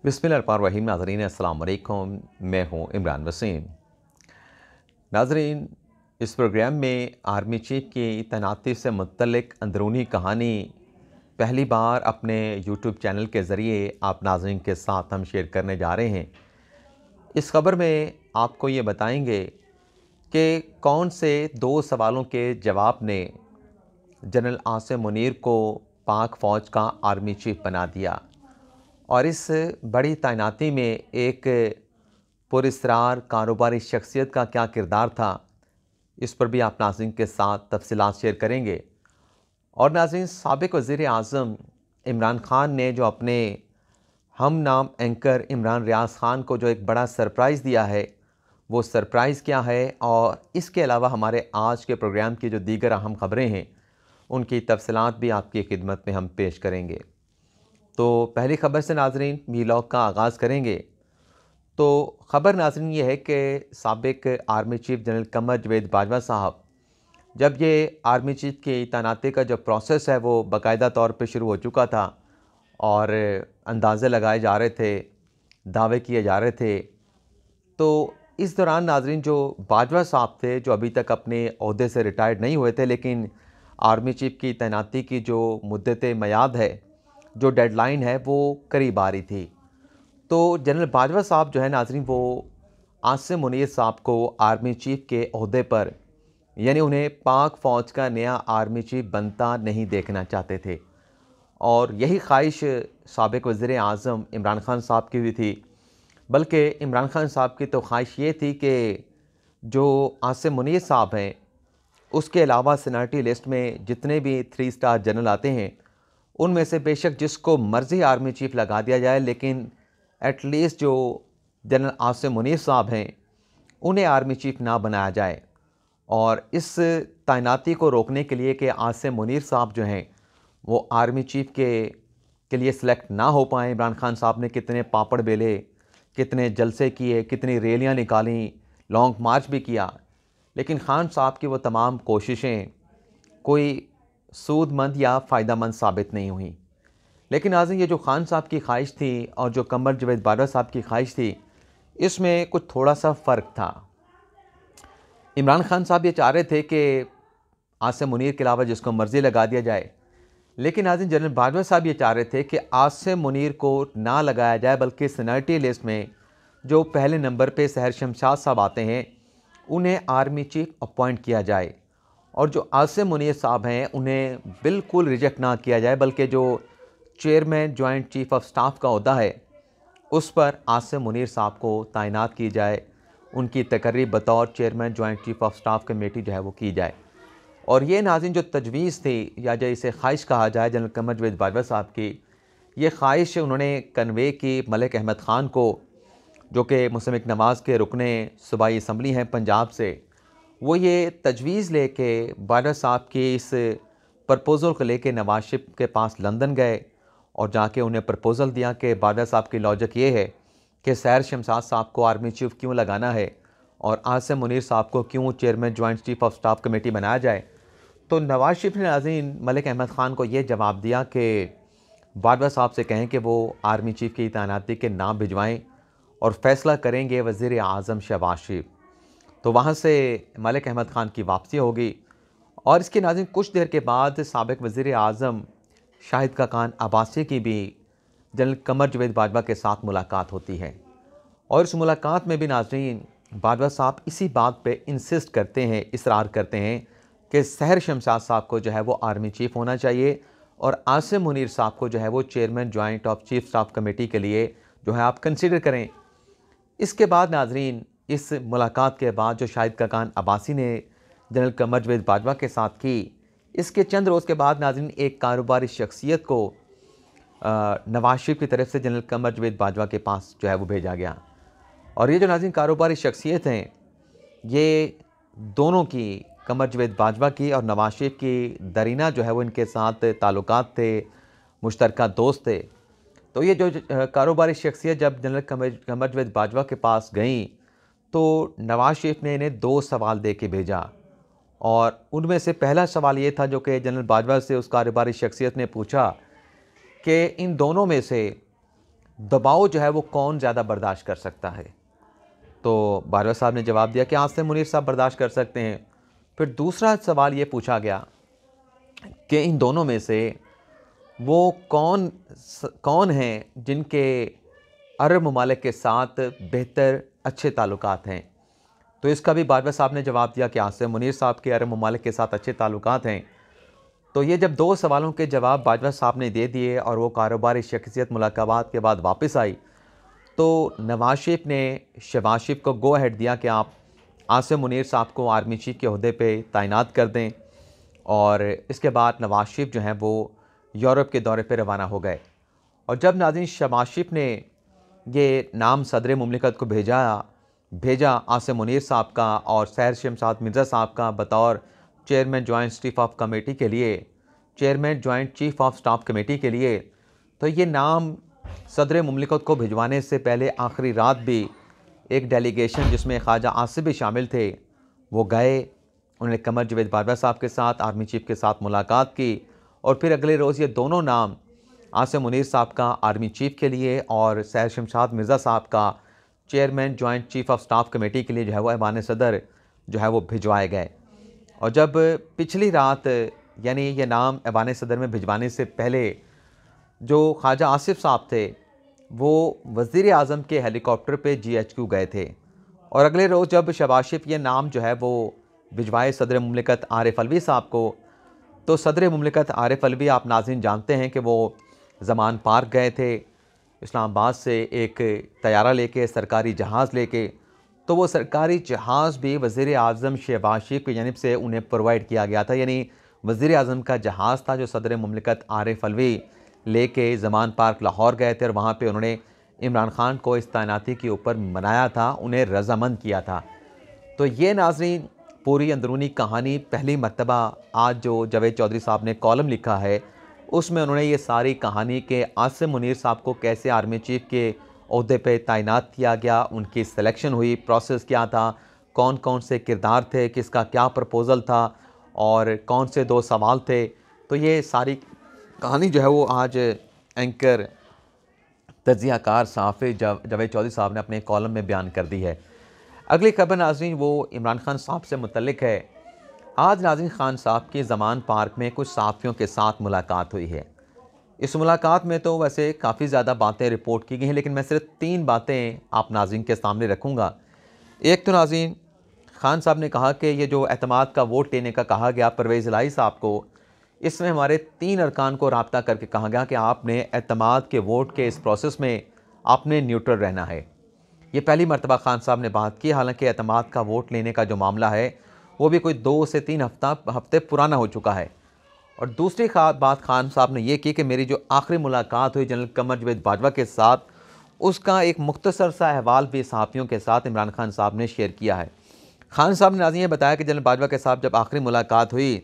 बिस्मिल्लाहिर्रहमानिर्रहीम। नाज़रीन अस्सलाम वालेकुम, मैं हूँ इमरान वसीम। नाज़रीन, इस प्रोग्राम में आर्मी चीफ़ की तैनाती से मुतल्लिक अंदरूनी कहानी पहली बार अपने यूट्यूब चैनल के ज़रिए आप नाज़रीन के साथ हम शेयर करने जा रहे हैं। इस ख़बर में आपको ये बताएंगे कि कौन से दो सवालों के जवाब ने जनरल आसिम मुनीर को पाक फ़ौज का आर्मी चीफ़ बना दिया, और इस बड़ी तैनाती में एक पुरस्रार कारोबारी शख्सियत का क्या किरदार था, इस पर भी आप नाज़रीन के साथ तफसीलात शेयर करेंगे। और नाज़रीन, साबिक़ वज़ीर आज़म इमरान ख़ान ने जो अपने हम नाम एंकर इमरान रियाज़ ख़ान को जो एक बड़ा सरप्राइज़ दिया है, वो सरप्राइज़ क्या है, और इसके अलावा हमारे आज के प्रोग्राम की जो दीगर अहम ख़बरें हैं उनकी तफसीलात भी आपकी खिदमत में हम पेश करेंगे। तो पहली ख़बर से नाज़रीन वीलॉग का आगाज़ करेंगे। तो ख़बर नाज़रीन ये है कि साबिक़ आर्मी चीफ़ जनरल क़मर जवेद बाजवा साहब, जब ये आर्मी चीफ़ की तैनाती का जो प्रोसेस है वो बाकायदा तौर पे शुरू हो चुका था और अंदाज़े लगाए जा रहे थे, दावे किए जा रहे थे, तो इस दौरान नाज़रीन जो बाजवा साहब थे, जो अभी तक अपने ओहदे से रिटायर्ड नहीं हुए थे, लेकिन आर्मी चीफ़ की तैनाती की जो मुद्दत मियाद है, जो डेडलाइन है, वो करीब आ रही थी। तो जनरल बाजवा साहब जो है नाज़रीन, वो आसिम मुनीर साहब को आर्मी चीफ़ के ओहदे पर, यानी उन्हें पाक फ़ौज का नया आर्मी चीफ़ बनता नहीं देखना चाहते थे। और यही ख्वाहिश साबिक़ वज़ीर आज़म इमरान ख़ान साहब की भी थी। बल्कि इमरान ख़ान साहब की तो ख्वाहिश ये थी कि जो आसिम मुनीर साहब हैं, उसके अलावा सीनियरिटी लिस्ट में जितने भी 3 स्टार जनरल आते हैं, उनमें से बेशक जिसको मर्ज़ी आर्मी चीफ़ लगा दिया जाए, लेकिन एटलीस्ट जो जनरल आसिम मुनीर साहब हैं, उन्हें आर्मी चीफ़ ना बनाया जाए। और इस तैनाती को रोकने के लिए कि आसिम मुनीर साहब जो हैं वो आर्मी चीफ़ के लिए सिलेक्ट ना हो पाएँ, इमरान ख़ान साहब ने कितने पापड़ बेले, कितने जलसे किए, कितनी रैलियाँ निकालीं, लॉन्ग मार्च भी किया, लेकिन ख़ान साहब की वो तमाम कोशिशें कोई सूदमंद या फ़ायदेमंद साबित नहीं हुई। लेकिन नाज़रीन, ये जो ख़ान साहब की ख्वाहिश थी और जो क़मर जवेद बाजवा साहब की ख्वाहिश थी, इसमें कुछ थोड़ा सा फ़र्क था। इमरान ख़ान साहब ये चाह रहे थे कि आसिम मुनीर के अलावा जिसको मर्ज़ी लगा दिया जाए, लेकिन नाज़रीन जनरल बाजवा साहब ये चाह रहे थे कि आसिम मुनीर को ना लगाया जाए, बल्कि सीनियरिटी लिस्ट में जो पहले नंबर पे सहर शमशाद साहब आते हैं, उन्हें आर्मी चीफ़ अपॉइंट किया जाए, और जो आसिम मुनीर साहब हैं उन्हें बिल्कुल रिजेक्ट ना किया जाए, बल्कि जो chairman joint chief of staff का ओहदा है उस पर आसिम मुनीर साहब को तैनात की जाए, उनकी तकर्री बतौर chairman joint chief of staff committee जो है वो की जाए। और ये नाज़रीन जो तजवीज़ थी, या जो इसे ख्वाहिश कहा जाए जनरल क़मर जवेद बाजवा साहब की, ये ख्वाहिश उन्होंने कन्वे की मलिक अहमद ख़ान को, जो कि मुस्लिम नवाज़ के रुकने सूबाई असम्बली हैं पंजाब से। वो ये तजवीज़ लेके बाजवा साहब की इस प्रपोज़ल को लेके नवाज शरीफ के पास लंदन गए और जाके उन्हें प्रपोज़ल दिया कि बाजवा साहब की लॉजिक ये है कि सहर शमशाद साहब को आर्मी चीफ़ क्यों लगाना है और आसिम मुनीर साहब को क्यों chairman joint chief of staff committee बनाया जाए। तो नवाज शरीफ ने नाज़रीन मलिक अहमद ख़ान को ये जवाब दिया कि बाजवा साहब से कहें कि वो आर्मी चीफ़ की तैनाती के नाम भिजवाएँ और फ़ैसला करेंगे वज़ीर आज़म शहबाज शरीफ। तो वहाँ से मलिक अहमद ख़ान की वापसी होगी, और इसके नाज़रीन कुछ देर के बाद साबिक़ वज़ीर आज़म शाहिद खाकान अब्बासी की भी जनरल क़मर जवेद बाजवा के साथ मुलाकात होती है। और इस मुलाकात में भी नाज़रीन बाजवा साहब इसी बात पे इंसिस्ट करते हैं, इसरार करते हैं कि सहर शमशाद साहब को जो है वो आर्मी चीफ़ होना चाहिए, और आसिम मुनीर साहब को जो है वो chairman joint of chief staff committee के लिए जो है आप कंसिडर करें। इसके बाद नाज़रीन इस मुलाकात के बाद जो शाहिद खाकान अब्बासी ने जनरल क़मर जवेद बाजवा के साथ की, इसके चंद रोज़ के बाद नाज़रीन एक कारोबारी शख्सियत को नवाज शरीफ की तरफ से जनरल क़मर जवेद बाजवा के पास जो है वो भेजा गया। और ये जो नाज़रीन कारोबारी शख्सियत हैं, ये दोनों की, क़मर जवेद बाजवा की और नवाज शरीफ की दरीना जो है वो इनके साथ ताल्लुकात थे, मुश्तरका दोस्त थे। तो ये जो कारोबारी शख्सियत जब जनरल क़मर जवेद बाजवा के पास गई, तो नवाज शरीफ ने इन्हें 2 सवाल दे के भेजा, और उनमें से पहला सवाल ये था जो कि जनरल बाजवा से उस कारोबारी शख्सियत ने पूछा कि इन दोनों में से दबाव जो है वो कौन ज़्यादा बर्दाश्त कर सकता है। तो बाजवा साहब ने जवाब दिया कि आसिम मुनीर साहब बर्दाश्त कर सकते हैं। फिर दूसरा सवाल ये पूछा गया कि इन दोनों में से वो कौन हैं जिनके अरब ममालिक के साथ बेहतर अच्छे ताल्लुकात हैं। तो इसका भी बाजवा साहब ने जवाब दिया कि आसिम मुनीर साहब के अरब ममालिक के साथ अच्छे ताल्लुकात हैं। तो ये जब दो सवालों के जवाब बाजवा साहब ने दे दिए और वो कारोबारी शख्सियत मुलाकात के बाद वापस आई, तो नवाज शरीफ ने शहबाज शरीफ को गो अहेड दिया कि आप आसिम मुनीर साहब को आर्मी चीफ के अहदे पे तैनात कर दें। और इसके बाद नवाज शरीफ जो हैं वो यूरोप के दौरे पे रवाना हो गए। और जब नाज़रीन शहबाज शरीफ ने ये नाम सदर मुमलिकत को भेजा आसिम मुनीर साहब का और सैर शमशाद मिर्ज़ा साहब का बतौर chairman joint chief of committee के लिए, chairman joint chief of staff committee के लिए, तो ये नाम सदर मुमलिकत को भिजवाने से पहले आखिरी रात भी एक डेलीगेशन जिसमें ख्वाजा आसिफ भी शामिल थे वो गए। उन्होंने कमर जवेद बाजवा साहब के साथ, आर्मी चीफ के साथ मुलाकात की और फिर अगले रोज़ ये दोनों नाम आसिम मुनीर साहब का आर्मी चीफ के लिए और सैर शमशाद मिर्ज़ा साहब का chairman joint chief of staff committee के लिए जो है वो ऐवान सदर जो है वो भिजवाए गए। और जब पिछली रात यानी ये नाम ऐवान सदर में भिजवाने से पहले जो ख्वाजा आसिफ साहब थे वो वज़ीर आज़म के हेलीकॉप्टर पे GHQ गए थे। और अगले रोज़ जब शहबाज शरीफ ये नाम जो है वो भिजवाए सदर मुमलिकत आरिफ अलवी साहब को, तो सदर मुमलिकत आरिफ अलवी आप नाज़रीन जानते हैं कि वो ज़मान पार्क गए थे इस्लामाबाद से एक तैयारा लेके, सरकारी जहाज़ लेके। तो वो सरकारी जहाज़ भी वज़ीर आज़म शहबाज शरीफ की जानिब से उन्हें प्रोवाइड किया गया था। यानी वज़ीर आज़म का जहाज़ था जो सदर मुमलिकत आरिफ अलवी लेके ज़मान पार्क लाहौर गए थे और वहाँ पे उन्होंने इमरान ख़ान को इस तैनाती के ऊपर मनाया था, उन्हें रज़ामंद किया था। तो ये नाज़रीन पूरी अंदरूनी कहानी पहली मर्तबा आज जो जावेद चौधरी साहब ने कॉलम लिखा है उसमें उन्होंने ये सारी कहानी के आसिम मुनीर साहब को कैसे आर्मी चीफ के ओहदे पे तैनात किया गया, उनकी सिलेक्शन हुई, प्रोसेस क्या था, कौन कौन से किरदार थे, किसका क्या प्रपोज़ल था और कौन से दो सवाल थे। तो ये सारी कहानी जो है वो आज एंकर तज्ज़ियाकार सहाफ़ी जावेद चौधरी साहब ने अपने कॉलम में बयान कर दी है। अगली खबर नाज़रीन वो इमरान खान साहब से मुतल्लिक है। आज नाज़रीन खान साहब की ज़मान पार्क में कुछ सहाफ़ियों के साथ मुलाकात हुई है। इस मुलाकात में तो वैसे काफ़ी ज़्यादा बातें रिपोर्ट की गई हैं, लेकिन मैं सिर्फ 3 बातें आप नाज़रीन के सामने रखूँगा। एक तो नाज़रीन खान साहब ने कहा कि ये जो एतमाद का वोट लेने का कहा गया परवेज़ इलाही साहब को, इसमें हमारे 3 अरकान को राब्ता करके कहा गया कि आपने एतमाद के वोट के इस प्रोसेस में आपने न्यूट्रल रहना है। ये पहली मरतबा खान साहब ने बात की। हालांकि एतमाद का वोट लेने का जो मामला है वो भी कोई 2 से 3 हफ्ते पुराना हो चुका है। और दूसरी बात खान साहब ने ये की कि मेरी जो आखिरी मुलाकात हुई जनरल कमर जवेद बाजवा के साथ, उसका एक मुख्तसर सा अहवाल भी सहाफ़ियों के साथ इमरान खान साहब ने शेयर किया है। खान साहब ने नाज़रीन ये बताया कि जनरल बाजवा के साथ जब आखिरी मुलाकात हुई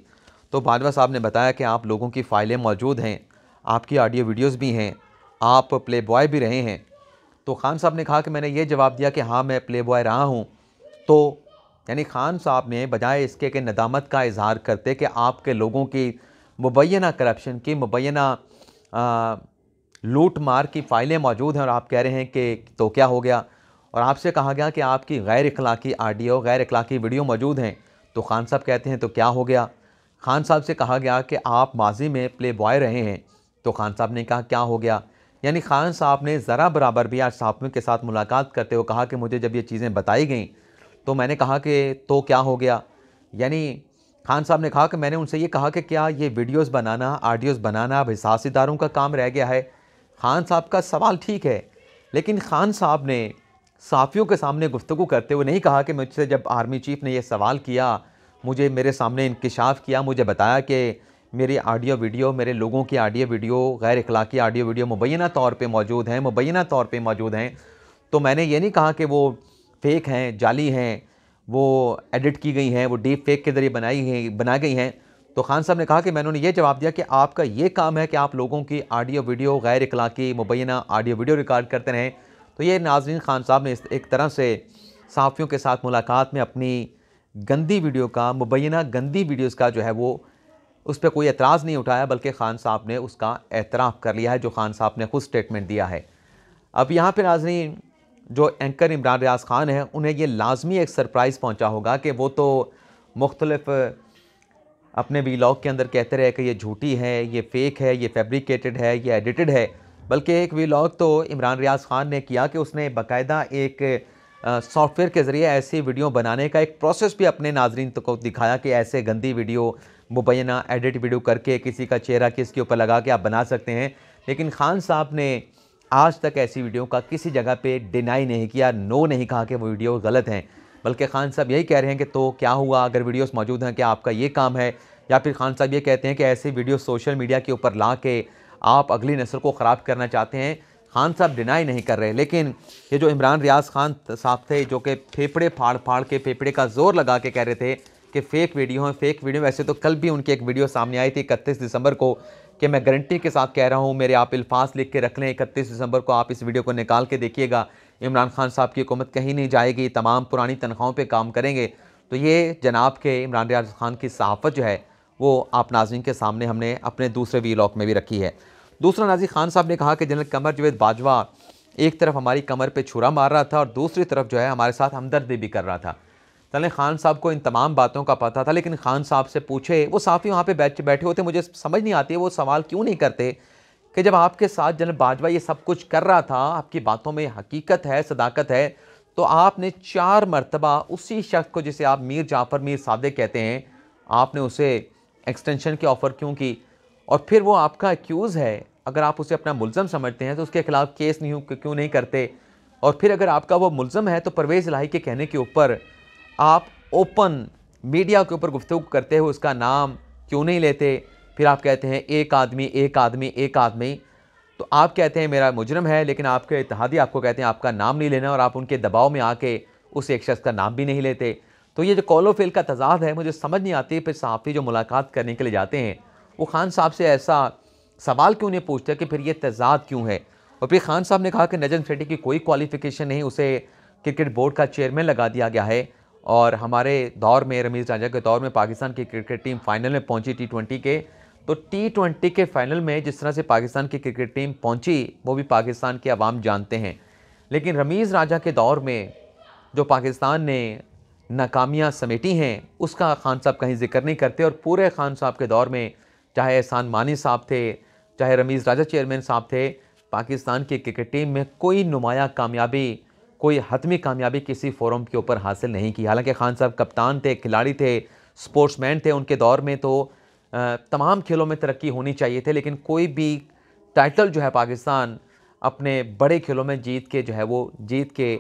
तो बाजवा साहब ने बताया कि आप लोगों की फ़ाइलें मौजूद हैं, आपकी ऑडियो वीडियोज़ भी हैं, आप प्ले बॉय भी रहे हैं। तो खान साहब ने कहा कि मैंने ये जवाब दिया कि हाँ मैं प्ले बॉय रहा हूँ। तो यानी खान साहब ने बजाय इसके कि नदामत का इजहार करते कि आपके लोगों की मुबैना करप्शन की, मुबैना लूट मार की फ़ाइलें मौजूद हैं और आप कह रहे हैं कि तो क्या हो गया, और आपसे कहा गया कि आपकी गैर अखलाकी ऑडियो, गैर अखलाकी वीडियो मौजूद हैं। तो खान साहब कहते हैं तो क्या हो गया। खान साहब से कहा गया कि आप माजी में प्ले बॉय रहे हैं। तो खान साहब ने कहा क्या हो गया। यानी खान साहब ने ज़रा बराबर भी आज सहाफ़ियों के साथ मुलाकात करते हुए कहा कि मुझे जब ये चीज़ें बताई गई तो मैंने कहा कि तो क्या हो गया। यानी खान साहब ने कहा कि मैंने उनसे ये कहा कि क्या ये वीडियोस बनाना, ऑडियोज़ बनाना अब हिसास इदारों का काम रह गया है। खान साहब का सवाल ठीक है, लेकिन खान साहब ने सहाफ़ियों के सामने गुफ्तगू करते हुए नहीं कहा कि मुझसे जब आर्मी चीफ़ ने यह सवाल किया, मुझे मेरे सामने इंकिशाफ किया, मुझे बताया कि मेरी ऑडियो वीडियो, मेरे लोगों की ऑडियो वीडियो, गैर अखलाकी ऑडियो वीडियो मुबैना तौर पे मौजूद हैं, मुबैना तौर पे मौजूद हैं। तो मैंने ये नहीं कहा कि वो फ़ेक हैं, जाली हैं, वो एडिट की गई हैं, वो डीप फेक के ज़रिए बना गई हैं। तो खान साहब ने कहा कि मैंने उन्हें ये जवाब दिया कि आपका ये काम है कि आप लोगों की ऑडियो वीडियो, गैर अखलाकी मुबैना ऑडियो वीडियो रिकॉर्ड करते रहें। तो ये नाज़रीन खान साहब ने एक तरह से सहाफ़ियों के साथ मुलाकात में अपनी गंदी वीडियो का, मुबैना गंदी वीडियोज़ का जो है वो उस पर कोई एतराज़ नहीं उठाया, बल्कि खान साहब ने उसका एतराफ़ कर लिया है, जो खान साहब ने खुद स्टेटमेंट दिया है। अब यहाँ पे नाज़रीन जो एंकर इमरान रियाज ख़ान है, उन्हें ये लाजमी एक सरप्राइज़ पहुँचा होगा कि वो तो मुख्तलिफ अपने वीलॉग के अंदर कहते रहे कि ये झूठी है, ये फ़ेक है, ये फैब्रिकेटेड है, ये एडिटेड है। बल्कि एक वीलॉग तो इमरान रियाज ख़ान ने किया कि उसने बाकायदा एक सॉफ्टवेयर के ज़रिए ऐसी वीडियो बनाने का एक प्रोसेस भी अपने नाज़रीन को दिखाया कि ऐसे गंदी वीडियो मुबैना एडिट वीडियो करके किसी का चेहरा किसके ऊपर लगा के आप बना सकते हैं। लेकिन ख़ान साहब ने आज तक ऐसी वीडियो का किसी जगह पे डिनाई नहीं किया, नो नहीं कहा कि वो वीडियो गलत हैं। बल्कि ख़ान साहब यही कह रहे हैं कि तो क्या हुआ अगर वीडियोस मौजूद हैं, क्या आपका ये काम है? या फिर ख़ान साहब ये कहते हैं कि ऐसी वीडियो सोशल मीडिया के ऊपर ला के आप अगली नस्ल को ख़राब करना चाहते हैं। ख़ान साहब डिनाई नहीं कर रहे। लेकिन ये जो इमरान रियाज ख़ान साहब थे, जो कि फेफड़े फाड़ फाड़ के, फेफड़े का ज़ोर लगा के कह रहे थे कि फ़ेक वीडियो है, फ़ेक वीडियो। वैसे तो कल भी उनकी एक वीडियो सामने आई थी 31 दिसंबर को कि मैं गारंटी के साथ कह रहा हूँ, मेरे आप अल्फाज लिख के रख लें, 31 दिसंबर को आप इस वीडियो को निकाल के देखिएगा, इमरान खान साहब की हुकूमत कहीं नहीं जाएगी, तमाम पुरानी तनख्वाहों पे काम करेंगे। तो ये जनाब के इमरान रियाज ख़ान की सहाफ़त जो है वो आप नाज़रीन के सामने हमने अपने दूसरे वीलॉग में भी रखी है। दूसरा, नाज़रीन ख़ान साहब ने कहा कि जनरल कमर जावेद बाजवा एक तरफ हमारी कमर पे छुरा मार रहा था और दूसरी तरफ जो है हमारे साथ हमदर्दी भी कर रहा था। चलें, ख़ान साहब को इन तमाम बातों का पता था, लेकिन ख़ान साहब से पूछे, वो साफ़ी वहाँ पे बैठे होते, मुझे समझ नहीं आती है वो सवाल क्यों नहीं करते कि जब आपके साथ जनरल बाजवा ये सब कुछ कर रहा था, आपकी बातों में हकीकत है, सदाकत है, तो आपने 4 मरतबा उसी शख्स को जिसे आप मीर जाफ़र मीर सादिक कहते हैं, आपने उसे एक्सटेंशन की ऑफ़र क्यों की? और फिर वो आपका एक्यूज़ है, अगर आप उसे अपना मुल्ज़म समझते हैं तो उसके खिलाफ़ केस क्यों नहीं करते? और फिर अगर आपका वो मुल्ज़म है तो परवेज़ इलाही के कहने के ऊपर आप ओपन मीडिया के ऊपर गुफ्तगू करते हुए उसका नाम क्यों नहीं लेते? फिर आप कहते हैं एक आदमी एक आदमी एक आदमी। तो आप कहते हैं मेरा मुजरम है, लेकिन आपके इत्तेहादी आपको कहते हैं आपका नाम नहीं लेना, और आप उनके दबाव में आके उस एक शख्स का नाम भी नहीं लेते। तो ये जो कौलो फ़िल का तज़ाद है, मुझे समझ नहीं आती। फिर सहाफ़ी जो मुलाकात करने के लिए जाते हैं वो ख़ान साहब से ऐसा सवाल क्यों नहीं पूछते कि फिर ये तज़ाद क्यों है? और फिर ख़ान साहब ने कहा कि नजम सेठी की कोई क्वालिफ़िकेशन नहीं, उसे क्रिकेट बोर्ड का चेयरमैन लगा दिया गया है। और हमारे दौर में, रमीज़ राजा के दौर में, पाकिस्तान की क्रिकेट टीम फाइनल में पहुंची T20 के, तो T20 के फाइनल में जिस तरह से पाकिस्तान की क्रिकेट टीम पहुंची वो भी पाकिस्तान के अवाम जानते हैं। लेकिन रमीज़ राजा के दौर में जो पाकिस्तान ने नाकामियाँ समेटी हैं उसका ख़ान साहब कहीं जिक्र नहीं करते। और पूरे ख़ान साहब के दौर में चाहे एहसान मानी साहब थे, चाहे रमीज़ राजा चेयरमैन साहब थे, पाकिस्तान की क्रिकेट टीम में कोई नुमाया कामयाबी, कोई हतमी कामयाबी किसी फोरम के ऊपर हासिल नहीं की। हालांकि ख़ान साहब कप्तान थे, खिलाड़ी थे, स्पोर्ट्समैन थे, उनके दौर में तो तमाम खेलों में तरक्की होनी चाहिए थे, लेकिन कोई भी टाइटल जो है पाकिस्तान अपने बड़े खेलों में जीत के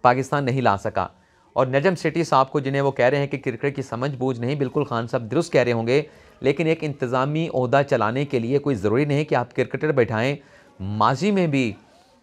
पाकिस्तान नहीं ला सका। और नजम सेठी साहब को, जिन्हें वो कह रहे हैं कि क्रिकेट की समझ बूझ नहीं, बिल्कुल ख़ान साहब दुरुस्त कह रहे होंगे, लेकिन एक इंतज़ामी ओहदा चलाने के लिए कोई ज़रूरी नहीं कि आप क्रिकेटर बैठाएँ। माजी में भी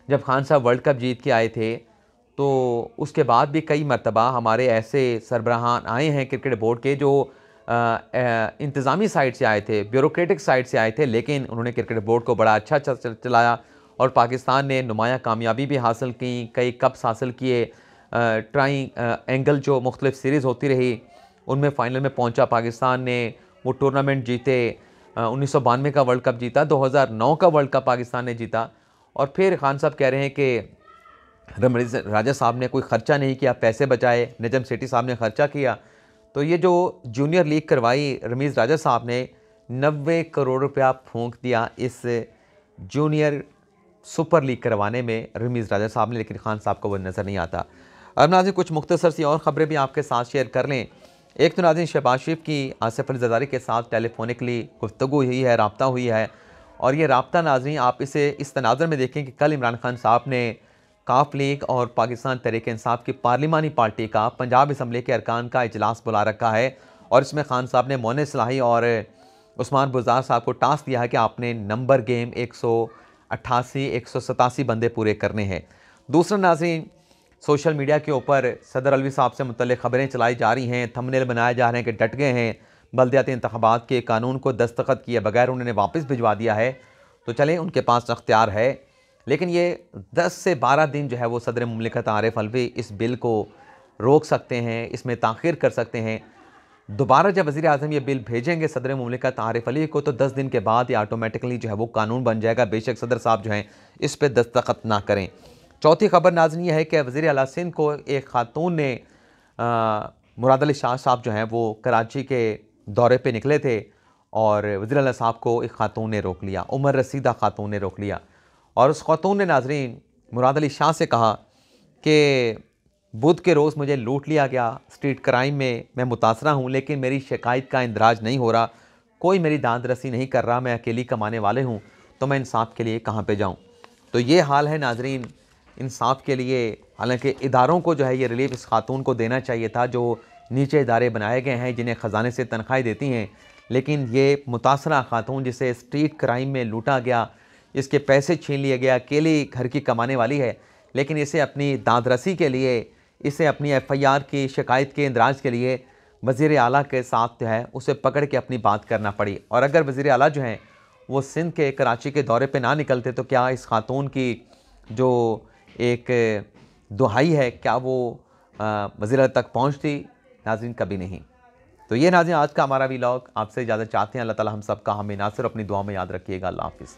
जब ख़ान साहब वर्ल्ड कप जीत के आए थे तो उसके बाद भी कई मरतबा हमारे ऐसे सरबराहान आए हैं क्रिकेट बोर्ड के जो इंतज़ामी साइड से आए थे, ब्यूरोक्रेटिक साइड से आए थे, लेकिन उन्होंने क्रिकेट बोर्ड को बड़ा अच्छा चलाया और पाकिस्तान ने नुमाया कामयाबी भी हासिल की, कई कप्स हासिल किए, ट्राई एंगल जो मुख्तलिफ सीरीज़ होती रही उनमें फ़ाइनल में पहुंचा पाकिस्तान ने, वो टूर्नामेंट जीते, 1992 का वर्ल्ड कप जीता, 2009 का वर्ल्ड कप पाकिस्तान ने जीता। और फिर ख़ान साहब कह रहे हैं कि रमीज़ राजा साहब ने कोई ख़र्चा नहीं किया, पैसे बचाए, नजम सेठी साहब ने ख़र्चा किया। तो ये जो जूनियर लीग करवाई रमीज़ राजा साहब ने, 90 करोड़ रुपया फूंक दिया इस जूनियर सुपर लीग करवाने में रमीज़ राजा साहब ने, लेकिन ख़ान साहब को वो नज़र नहीं आता। अब नाज़रीन कुछ मुख्तसर सी और ख़बरें भी आपके साथ शेयर कर लें। एक तो नाज़रीन शहबाज शरीफ की आसिफ अली ज़रदारी के साथ टेलीफोनिकली गुफ्तगू हुई है, राब्ता हुई है, और ये राब्ता नाज़रीन आप इसे इस तनाज़र में देखें कि कल इमरान खान साहब ने काफ लीग और पाकिस्तान तहरीक-ए-इंसाफ की पार्लिमानी पार्टी का पंजाब असम्बली के अरकान का इजलास बुला रखा है, और इसमें खान साहब ने मोइन सलाही और उस्मान बुज़दार साहब को टास्क दिया है कि आपने नंबर गेम 188-187 बंदे पूरे करने हैं। दूसरा नाज़रीन, सोशल मीडिया के ऊपर सदर अलवी साहब से मुतल्लिक़ ख़बरें चलाई जा रही हैं, थंबनेल बनाए जा रहे हैं कि डट गए हैं, बल्दियाती इंतख़ाबात के कानून को दस्तखत किए बगैर उन्होंने वापस भिजवा दिया है। तो चलें, उनके पास अख्तियार है, लेकिन ये 10 से 12 दिन जो है वो सदर मुमलिकत आरिफ अलवी इस बिल को रोक सकते हैं, इसमें ताख़ीर कर सकते हैं। दोबारा जब वज़ीर आज़म ये बिल भेजेंगे सदर मुमलिकत आरिफ अलवी को, तो 10 दिन के बाद ये ऑटोमेटिकली जो है वो कानून बन जाएगा, बेशक सदर साहब जो हैं इस पर दस्तखत ना करें। चौथी खबर नाज़रीन ये है कि वज़ीर आला सिंध को एक खातून ने मुराद अली शाह साहब जो हैं वो कराची के दौरे पे निकले थे और वज़ीर आला साहब को एक खातून ने रोक लिया, उमर रसीदा खातून ने रोक लिया और उस खातून ने नाज़रीन मुराद अली शाह से कहा कि बुध के रोज़ मुझे लूट लिया गया, स्ट्रीट क्राइम में मैं मुतासरा हूँ, लेकिन मेरी शिकायत का इंदराज नहीं हो रहा, कोई मेरी दाद रसी नहीं कर रहा, मैं अकेली कमाने वाले हूँ, तो मैं इंसाफ के लिए कहाँ पे जाऊँ। तो ये हाल है नाज़रीन इंसाफ के लिए। हालांकि इदारों को जो है ये रिलीफ इस खातून को देना चाहिए था जो नीचे इदारे बनाए गए हैं जिन्हें ख़जाने से तनख्वाहें देती हैं, लेकिन ये मुतासरा खातून जिसे स्ट्रीट क्राइम में लूटा गया, इसके पैसे छीन लिए गया, अकेली घर की कमाने वाली है, लेकिन इसे अपनी दादरसी के लिए, इसे अपनी FIR की शिकायत के इंदराज के लिए वज़ीर आला के साथ जो है उसे पकड़ के अपनी बात करना पड़ी। और अगर वज़ीर आला जो हैं वो सिंध के कराची के दौरे पे ना निकलते तो क्या इस खातून की जो एक दुहाई है क्या वो वज़ीर आला तक पहुँचती? नाज़रीन कभी नहीं। तो ये नाज़रीन आज का हमारा व्लॉग, आपसे इजाज़त चाहते हैं। अल्लाह ताला हम सब का हमें नासिर अपनी दुआ में याद रखिएगा। अल्लाह हाफ़िज़।